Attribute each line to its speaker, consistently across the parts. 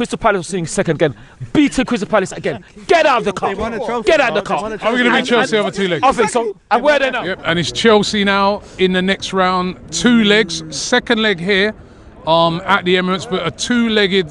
Speaker 1: Crystal Palace will sing second again. Beating Crystal Palace again. Get out of the car. Get out of the car.
Speaker 2: Are we going to beat Chelsea over 2 legs?
Speaker 1: I think so. And where are they now?
Speaker 2: Yep. And it's Chelsea now in the next round. 2 legs. Second leg here at the Emirates, but a 2-legged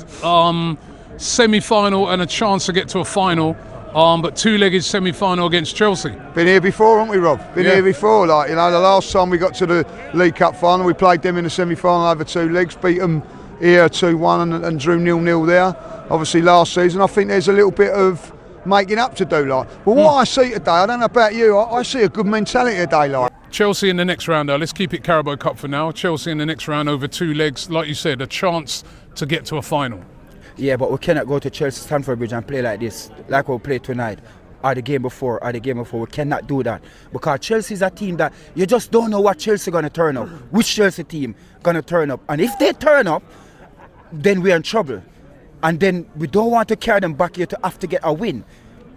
Speaker 2: semi-final and a chance to get to a final. But 2-legged semi-final against Chelsea.
Speaker 3: Been here before, haven't we, Rob? Been here before. Like, you know, the last time we got to the League Cup final, we played them in the semi-final over 2 legs, beat them here 2-1 and drew 0-0 there. Obviously last season, I think there's a little bit of making up to do, like. But what I see today, I don't know about you, I see a good mentality today, like.
Speaker 2: Chelsea in the next round, let's keep it Carabao Cup for now. Chelsea in the next round over 2 legs, like you said, a chance to get to a final.
Speaker 4: Yeah, but we cannot go to Chelsea Stamford Bridge and play like this, like we'll play tonight, or the game before, We cannot do that. Because Chelsea is a team that you just don't know what Chelsea going to turn up, which Chelsea team going to turn up. And if they turn up, then we're in trouble. And then we don't want to carry them back here to have to get a win.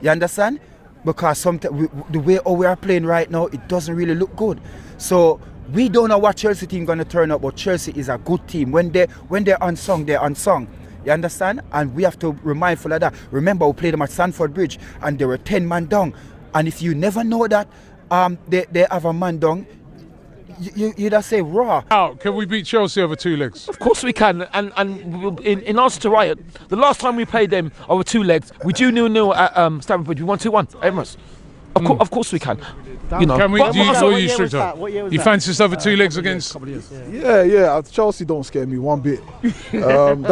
Speaker 4: You understand? Because sometimes the way we are playing right now, it doesn't really look good. So we don't know what Chelsea team going to turn up, but Chelsea is a good team. When they're unsung, they're unsung. You understand? And we have to be mindful of that. Remember, we played them at Stamford Bridge and they were 10 man down. And if you never know that they have a man down, you just say raw.
Speaker 2: How can we beat Chelsea over 2 legs?
Speaker 1: Of course we can. And in answer to Riot, the last time we played them over 2 legs, we drew 0-0 at Stamford Bridge. We won 2-1 Emirates. Of course we can. You know.
Speaker 2: Can we?
Speaker 5: What year
Speaker 2: was that? You fancy us over 2 legs against?
Speaker 5: Yeah. Chelsea don't scare me one bit. Ryan,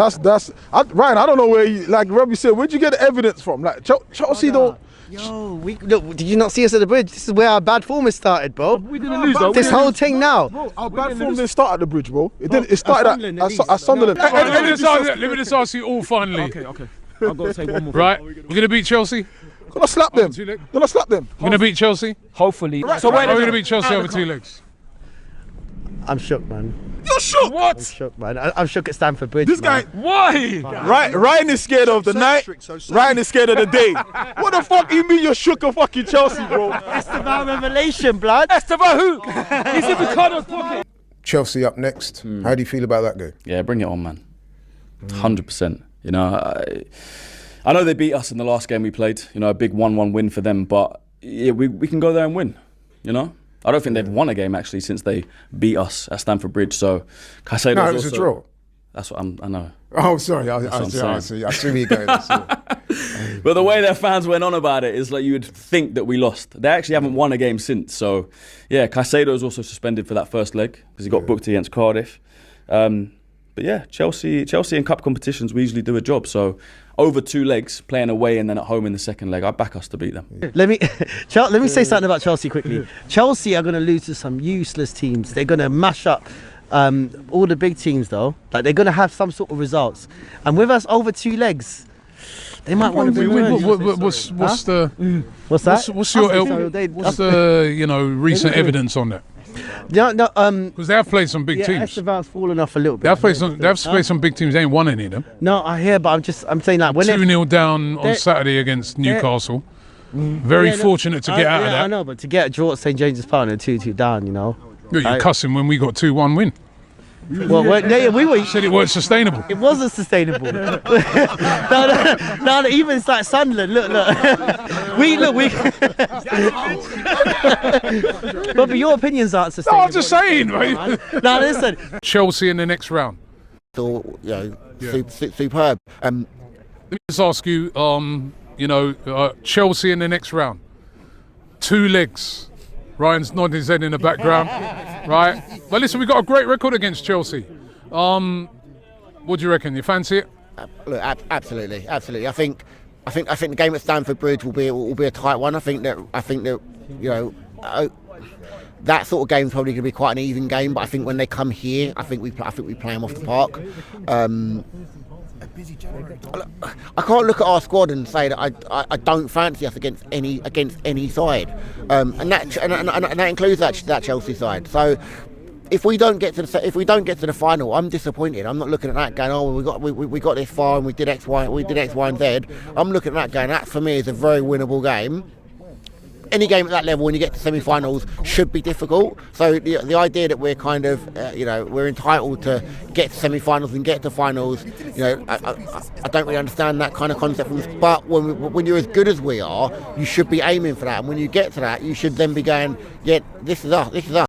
Speaker 5: I don't know where you, like Robbie said, where'd you get the evidence from? Like Chelsea don't.
Speaker 6: Yo, look, did you not see us at the bridge? This is where our bad form has started, bro.
Speaker 1: We didn't lose though.
Speaker 6: This whole thing now.
Speaker 5: Bro, our bad form didn't start at the bridge, bro. It started at Sunderland.
Speaker 2: Let me just ask you all finally.
Speaker 1: Okay. I've got to say one more.
Speaker 2: Right, we're going to beat Chelsea?
Speaker 5: Gonna slap them. Gonna slap them.
Speaker 2: We're going to beat Chelsea?
Speaker 1: Hopefully.
Speaker 2: So we're going to beat Chelsea over 2 legs?
Speaker 6: I'm shook, man.
Speaker 5: You're shook.
Speaker 2: What?
Speaker 6: I'm shook, man. I'm shook at Stamford Bridge.
Speaker 5: This guy.
Speaker 1: Why?
Speaker 5: Ryan is scared of the night. Ryan is scared of the day. What the fuck you mean you're shook of fucking Chelsea, bro?
Speaker 6: Esteban revelation, blood.
Speaker 1: Esteban who? He's in Ricardo's pocket.
Speaker 7: Chelsea up next. How do you feel about that game?
Speaker 8: Yeah, bring it on, man. 100%. You know, I know they beat us in the last game we played. You know, a big 1-1 win for them, but yeah, we can go there and win. You know, I don't think they've won a game actually since they beat us at Stamford Bridge. So, Caicedo.
Speaker 7: No, it was a draw.
Speaker 8: That's what I know.
Speaker 7: Oh, sorry. I see where you're going.
Speaker 8: But the way their fans went on about it is like you would think that we lost. They actually haven't won a game since. So, yeah, Caicedo is also suspended for that first leg because he got booked against Cardiff. But yeah, Chelsea in cup competitions, we usually do a job. So over 2 legs, playing away and then at home in the second leg, I back us to beat them.
Speaker 6: Let me say something about Chelsea quickly. Chelsea are going to lose to some useless teams. They're going to mash up all the big teams, though. Like they're going to have some sort of results. And with us over 2 legs, they might want to win.
Speaker 2: What's the recent evidence on that?
Speaker 6: No,
Speaker 2: because they have played some big teams.
Speaker 6: Esteban's fallen off a little bit.
Speaker 2: They have played some big teams. They ain't won any of them.
Speaker 6: No, I hear, but I'm saying like when
Speaker 2: 2-0 down on Saturday against Newcastle. Very fortunate to get out of that.
Speaker 6: I know, but to get a draw at St James's Park and 2-2 down, you know.
Speaker 2: You're cussing when we got 2-1 win.
Speaker 6: Well, you
Speaker 2: said it weren't sustainable.
Speaker 6: It wasn't sustainable. no, even it's like Sunderland. Look. But your opinions aren't sustainable.
Speaker 2: No, I'm just saying, mate.
Speaker 6: No, listen.
Speaker 2: Chelsea in the next round.
Speaker 9: So, superb.
Speaker 2: Let me just ask you, Chelsea in the next round. 2 legs. Ryan's nodding his head in the background, right? But listen, we've got a great record against Chelsea. What do you reckon? You fancy it?
Speaker 9: Look, absolutely. I think the game at Stamford Bridge will be a tight one. I think that that sort of game is probably going to be quite an even game. But I think when they come here, I think we play them off the park. I can't look at our squad and say that I don't fancy us against any side, and that includes that Chelsea side. So if we don't get to the final, I'm disappointed. I'm not looking at that going, oh, we got this far and we did X, Y, and Z. I'm looking at that going, that for me is a very winnable game. any game at that level, when you get to semi-finals, should be difficult. So the idea that we're kind of, we're entitled to get to semi-finals and get to finals, I don't really understand that kind of concept. But when you're as good as we are, you should be aiming for that. And when you get to that, you should then be going, yeah, this is us.